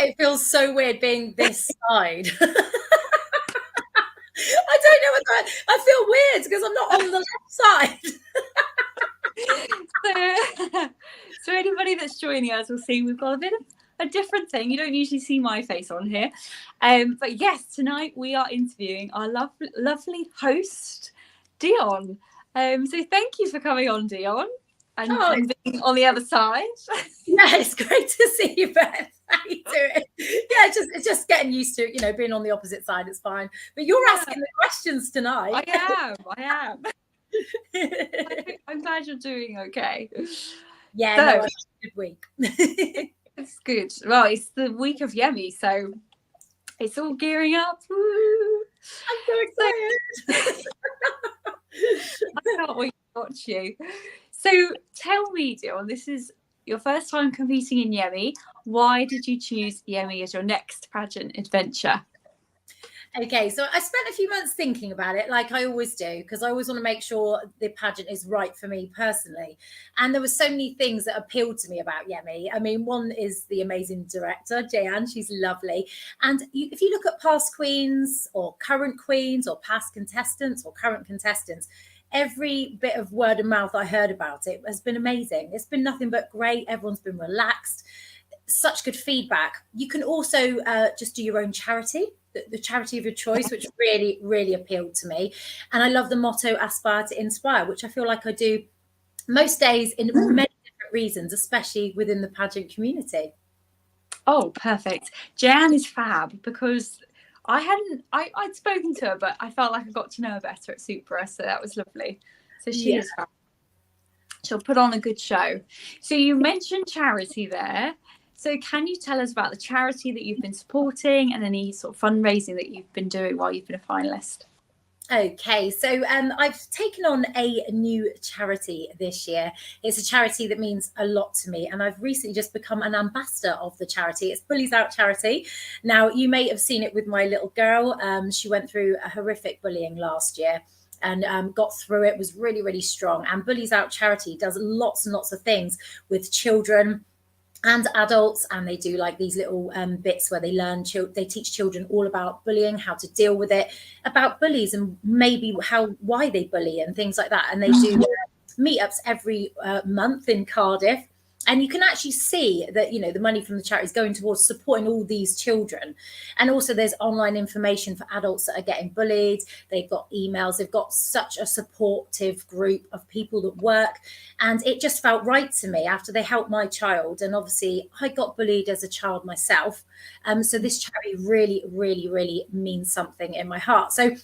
what? It feels so weird being this side. I don't know what I feel weird because I'm not on the left side. So anybody that's joining us will see we've got a bit of a different thing. You don't usually see my face on here. But yes, tonight we are interviewing our lovely host, Dionne. So thank you for coming on, Dionne, and being on the other side. Yeah, it's great to see you, Beth. How you doing? Yeah, it's just getting used to, being on the opposite side. It's fine. But you're asking the questions tonight. I am. I'm glad you're doing okay. Yeah, so, no, it's a good week. It's good. Well, it's the week of YEMI, so it's all gearing up. Woo. I'm so excited. I can't wait to watch you. So tell me, Dionne, this is your first time competing in YEMI. Why did you choose YEMI as your next pageant adventure? Okay, so I spent a few months thinking about it, like I always do, because I always want to make sure the pageant is right for me personally. And there were so many things that appealed to me about YEMI. I mean, one is the amazing director, Dionne. She's lovely. And if you look at past queens or current queens or past contestants or current contestants, every bit of word of mouth I heard about it has been amazing. It's been nothing but great. Everyone's been relaxed. Such good feedback. You can also just do your own charity, the charity of your choice, which really, really appealed to me. And I love the motto, aspire to inspire, which I feel like I do most days in many different reasons, especially within the pageant community. Oh, perfect. Jan is fab because I'd spoken to her, but I felt like I got to know her better at Supra, so that was lovely. So she is fab. She'll put on a good show. So you mentioned charity there. So can you tell us about the charity that you've been supporting and any sort of fundraising that you've been doing while you've been a finalist? Okay, so I've taken on a new charity this year. It's a charity that means a lot to me, and I've recently just become an ambassador of the charity. It's BulliesOut charity. Now, you may have seen it with my little girl. She went through a horrific bullying last year and got through it, was really, really strong. And BulliesOut charity does lots and lots of things with children and adults, and they do like these little bits where they they teach children all about bullying, how to deal with it, about bullies and maybe why they bully and things like that. And they do meetups every month in Cardiff. And you can actually see that, the money from the charity is going towards supporting all these children. And also there's online information for adults that are getting bullied. They've got emails. They've got such a supportive group of people that work. And it just felt right to me after they helped my child. And obviously I got bullied as a child myself. So this charity really, really, really means something in my heart. So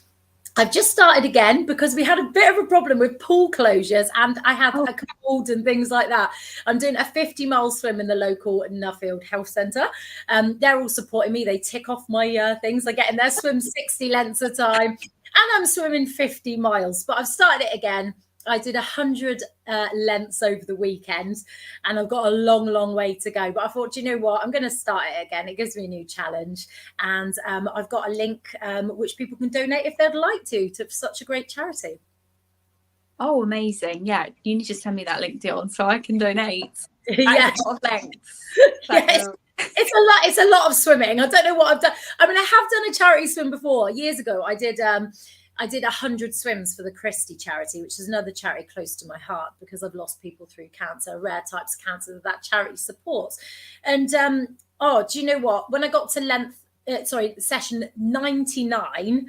I've just started again because we had a bit of a problem with pool closures and I had a cold and things like that. I'm doing a 50-mile swim in the local Nuffield Health Centre. They're all supporting me. They tick off my things. I get in there, swim 60 lengths a time, and I'm swimming 50 miles. But I've started it again. I did 100 lengths over the weekend and I've got a long, long way to go. But I thought, you know what, I'm going to start it again. It gives me a new challenge. And I've got a link which people can donate if they'd like to such a great charity. Oh, amazing. Yeah, you need to send me that link, Dionne, so I can donate. Yeah. It's a lot of swimming. I don't know what I've done. I mean, I have done a charity swim before. Years ago, I did 100 swims for the Christie charity, which is another charity close to my heart because I've lost people through cancer, rare types of cancer that charity supports. And do you know what? When I got to session 99,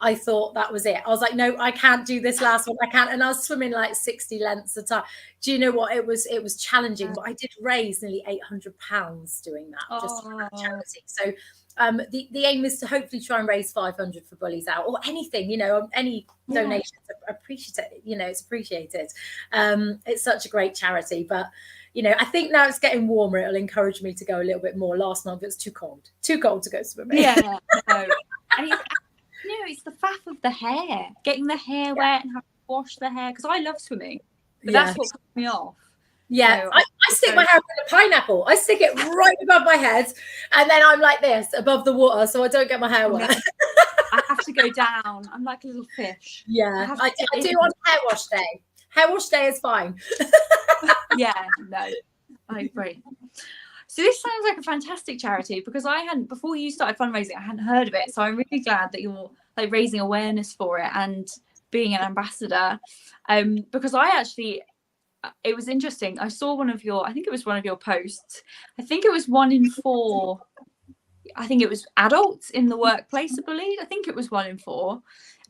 I thought that was it. I was like, no, I can't do this last one. I can't. And I was swimming like 60 lengths a time. Do you know what? It was challenging, but I did raise nearly £800 doing that just for that charity. So the aim is to hopefully try and raise 500 for BulliesOut or anything, any donations are appreciated. It's appreciated. It's such a great charity, but I think now it's getting warmer. It'll encourage me to go a little bit more. Last month it was too cold to go swimming. Yeah. And it's the faff of the hair, getting the hair wet and having to wash the hair. Because I love swimming, but that's what puts me off. Yeah, so I stick my hair in a pineapple. I stick it right above my head, and then I'm like this above the water, so I don't get my hair wet. I have to go down. I'm like a little fish. Yeah, I do on hair wash day. Hair wash day is fine. Yeah, no, I agree. So this sounds like a fantastic charity, because before you started fundraising, I hadn't heard of it. So I'm really glad that you're like raising awareness for it and being an ambassador. Because it was interesting. I saw I think it was one of your posts. I think it was 1 in 4. I think it was adults in the workplace are bullied. I think it was 1 in 4.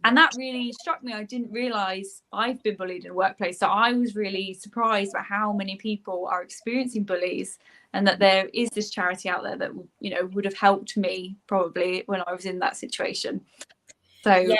And that really struck me. I didn't realize I've been bullied in the workplace. So I was really surprised at how many people are experiencing bullies, and that there is this charity out there that, you know, would have helped me probably when I was in that situation. So yeah,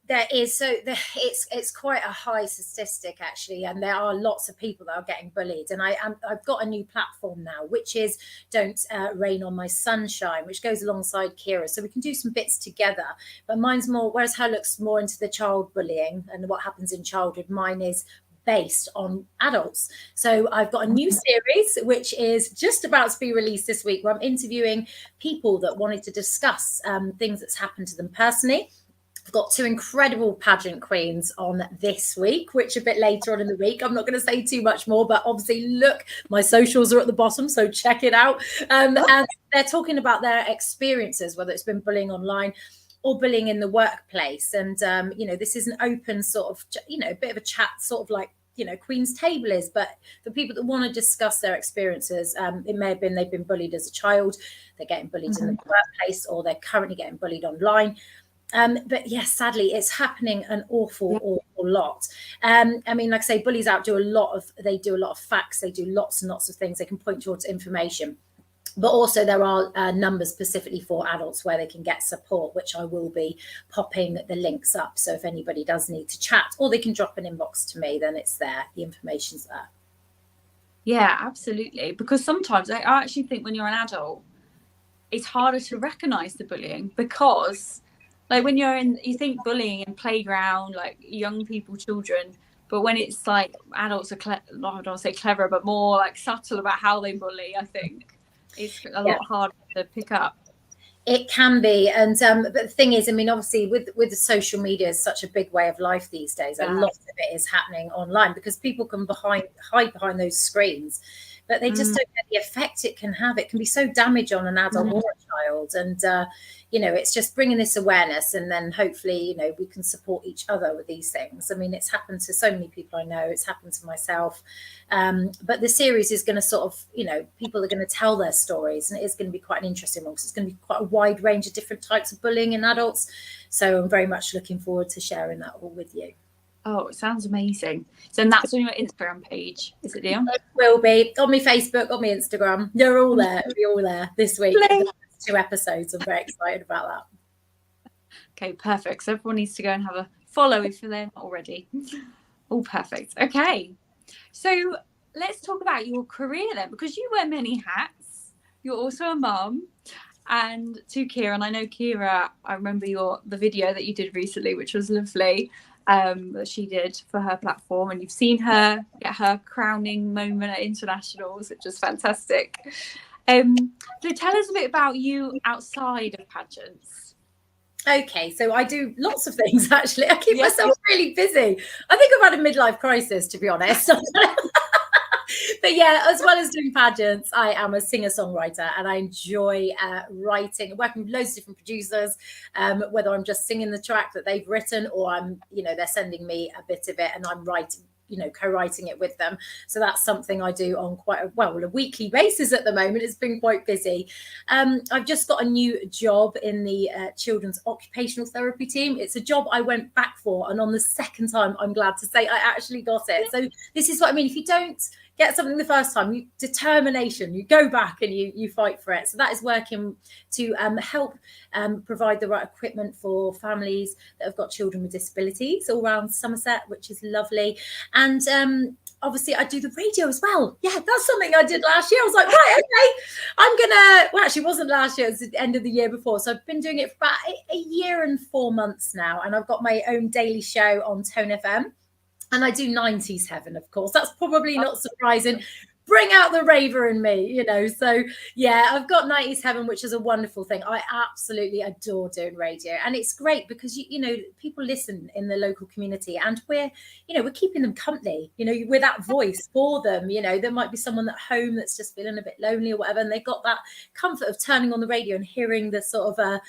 there is. So it's quite a high statistic, actually, and there are lots of people that are getting bullied. And I've got a new platform now, which is Don't Rain on My Sunshine, which goes alongside Kira, so we can do some bits together. But mine's more, whereas her looks more into the child bullying and what happens in childhood, mine is based on adults. So I've got a new series which is just about to be released this week, where I'm interviewing people that wanted to discuss things that's happened to them personally. I've got 2 incredible pageant queens on this week, which a bit later on in the week. I'm not going to say too much more, but obviously, look, my socials are at the bottom, so check it out. And they're talking about their experiences, whether it's been bullying online or bullying in the workplace. And, you know, this is an open sort of, you know, bit of a chat, sort of like, you know, Queen's Table is, but for people that want to discuss their experiences, it may have been they've been bullied as a child, they're getting bullied in the workplace, or they're currently getting bullied online. But yes, sadly, it's happening an awful lot. I mean, like I say, BulliesOut do a lot of facts. They do lots and lots of things. They can point towards information, but also there are numbers specifically for adults where they can get support, which I will be popping the links up. So if anybody does need to chat, or they can drop an inbox to me, then it's there. The information's there. Yeah, absolutely. Because sometimes I actually think when you're an adult, it's harder to recognize the bullying, because like when you think bullying in playground, like young people, children, but when it's like adults are, I don't want to say clever, but more like subtle about how they bully, I think it's a lot harder to pick up. It can be. And but the thing is, I mean, obviously with the social media is such a big way of life these days. A lot of it is happening online, because people can hide behind those screens, but they just don't get the effect it can have. It can be so damaging on an adult or a child. And you know, it's just bringing this awareness, and then hopefully, you know, we can support each other with these things. I mean, it's happened to so many people I know. It's happened to myself. But the series is going to sort of, you know, people are going to tell their stories, and it is going to be quite an interesting one, because it's going to be quite a wide range of different types of bullying in adults. So I'm very much looking forward to sharing that all with you. Oh, it sounds amazing. So that's on your Instagram page, is it, Dionne? It will be on my Facebook, on my Instagram. They're all there. It'll be all there this week. 2 episodes. I'm very excited about that. Okay, perfect. So everyone needs to go and have a follow if they're not already. All perfect. Okay. So let's talk about your career then, because you wear many hats. You're also a mum, and to Kira, and I know Kira, I remember the video that you did recently, which was lovely, that she did for her platform, and you've seen her get her crowning moment at internationals, which is fantastic. So tell us a bit about you outside of pageants. Okay, so I do lots of things, actually. I keep myself really busy. I think I've had a midlife crisis, to be honest. But yeah, as well as doing pageants, I am a singer-songwriter, and I enjoy writing, working with loads of different producers, whether I'm just singing the track that they've written, or I'm, you know, they're sending me a bit of it and I'm writing, you know, co-writing it with them. So that's something I do on quite a weekly basis at the moment. It's been quite busy. I've just got a new job in the children's occupational therapy team. It's a job I went back for, and on the second time, I'm glad to say I actually got it. So this is what I mean. If you don't get something the first time, determination, you go back and you fight for it. So that is working to help provide the right equipment for families that have got children with disabilities all around Somerset, which is lovely. And obviously I do the radio as well. Yeah, that's something I did last year. I was like, right, okay, actually it wasn't last year, it was the end of the year before. So I've been doing it for about a year and 4 months now. And I've got my own daily show on Tone FM. And I do 90s Heaven, of course. That's probably not surprising. bring out the raver in me, you know. So yeah, I've got 90s Heaven, which is a wonderful thing. I absolutely adore doing radio, and it's great because you know, people listen in the local community, and we're keeping them company, you know, with that voice for them. You know, there might be someone at home that's just feeling a bit lonely or whatever, and they've got that comfort of turning on the radio and hearing the sort of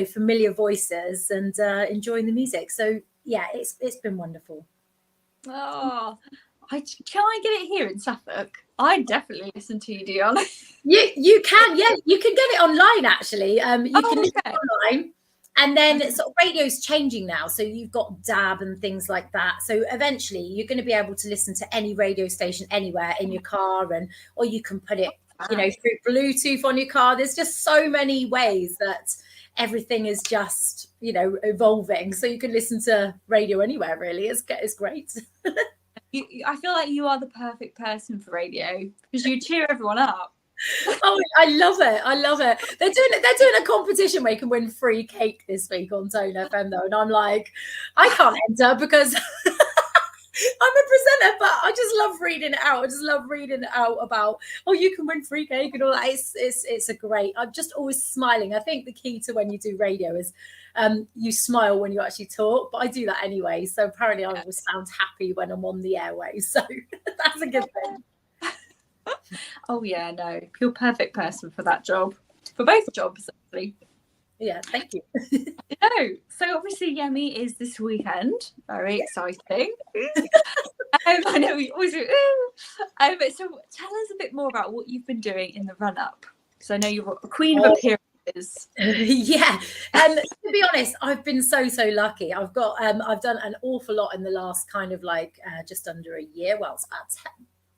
familiar voices and enjoying the music. So yeah, it's been wonderful. Oh, can I get it here in Suffolk? I definitely listen to you, Dionne. You can, yeah, you can get it online actually. You can listen online, and then sort of radio's changing now. So you've got DAB and things like that. So eventually you're going to be able to listen to any radio station anywhere in your car, or you can put it, you know, through Bluetooth on your car. There's just so many ways that everything is just, you know, evolving. So you can listen to radio anywhere, really. It's great. I feel like you are the perfect person for radio because you cheer everyone up. Oh, I love it. I love it. They're doing a competition where you can win free cake this week on Tone FM though. And I'm like, I can't enter because I'm a presenter, but I just love reading it out. I just love reading it out about, oh, you can win free cake and all that. It's a great, I'm just always smiling. I think the key to when you do radio is you smile when you actually talk, but I do that anyway. So apparently I always sound happy when I'm on the airways. So that's a good thing. Oh yeah, no, you're a perfect person for that job, for both jobs actually. Yeah, thank you. No, so obviously YEMI is this weekend. Very exciting. I know we always do. So tell us a bit more about what you've been doing in the run-up, because I know you're a queen of appearances. Yeah, to be honest, I've been so lucky. I've done an awful lot in the last kind of like just under a year. Well, it's about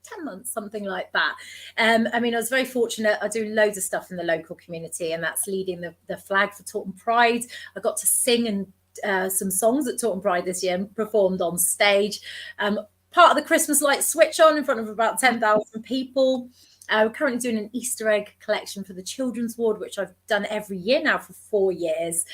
10 months, something like that. I mean, I was very fortunate. I do loads of stuff in the local community, and that's leading the flag for Taunton Pride. I got to sing and some songs at Taunton Pride this year and performed on stage. Part of the Christmas lights switch on in front of about 10,000 people. We're currently doing an Easter egg collection for the Children's Ward, which I've done every year now for 4 years.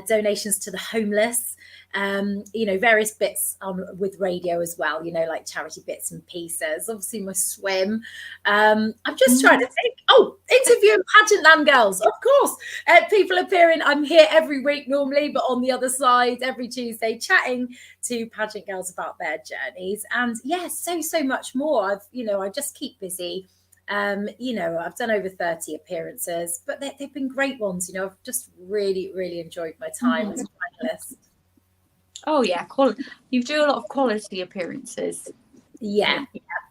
Donations to the homeless. Various bits with radio as well, like charity bits and pieces. Obviously my swim. I'm just trying to think. Oh, interview pageant land girls, of course. People appearing. I'm here every week normally, but on the other side every Tuesday chatting to pageant girls about their journeys. And yes, so much more. I just keep busy. I've done over 30 appearances, but they've been great ones. I've just really enjoyed my time as a finalist. Oh yeah, you do a lot of quality appearances. Yeah,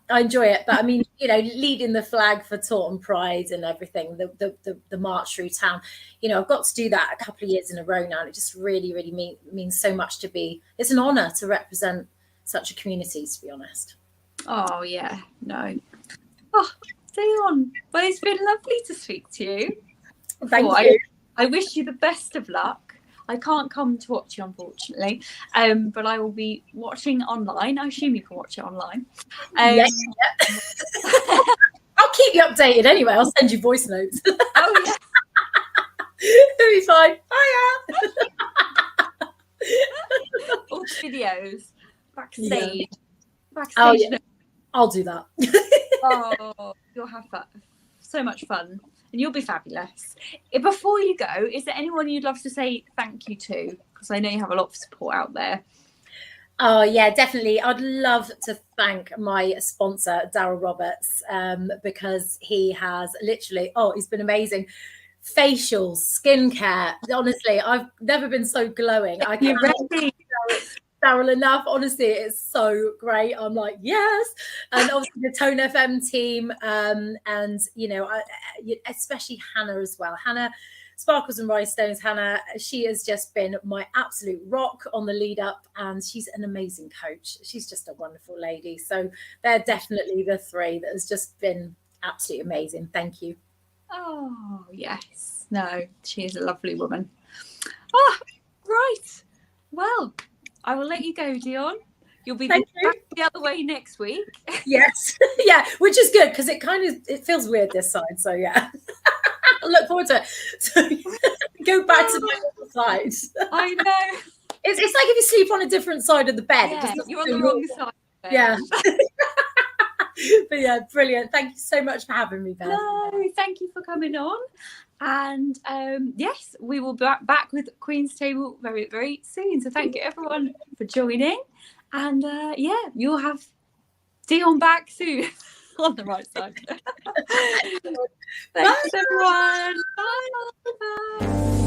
I enjoy it. But I mean, leading the flag for Taunton Pride and everything, the march through town, I've got to do that a couple of years in a row now. And it just really means so much to be. It's an honour to represent such a community, to be honest. Oh yeah, no. Oh, Dionne, well, it's been lovely to speak to you. Thank you. I wish you the best of luck. I can't come to watch you, unfortunately, but I will be watching online. I assume you can watch it online. Yes. I'll keep you updated anyway. I'll send you voice notes. Oh, yeah. It'll be fine. Hiya. All videos, backstage. Yeah. Backstage. Oh, yeah. I'll do that. Oh, you'll have so much fun. And you'll be fabulous. Before you go, is there anyone you'd love to say thank you to? Because I know you have a lot of support out there. Oh, yeah, definitely. I'd love to thank my sponsor, Darryl Roberts, because he has literally, he's been amazing. Facials, skincare. Honestly, I've never been so glowing. I can't thank Darryl enough. Honestly, it's so great. I'm like, yes. And obviously the Tone FM team, and especially Hannah as well. Hannah, Sparkles and Rhinestones. Hannah, she has just been my absolute rock on the lead up, and she's an amazing coach. She's just a wonderful lady. So they're definitely the three that has just been absolutely amazing. Thank you. Oh yes, no, she is a lovely woman. Oh, right. Well, I will let you go, Dionne. You'll be back the other way next week. Yes. Yeah, which is good because it feels weird this side. So yeah. I look forward to it. So go back to the other side. I know. It's like if you sleep on a different side of the bed. Yeah, you're on the wrong side. Yeah. But yeah, brilliant. Thank you so much for having me, Beth. No, thank you for coming on. And yes, we will be back with Queen's Table very, very soon. So thank you everyone for joining. And yeah, you'll have Dionne back soon on the right side. Thanks, everyone. Bye. Bye.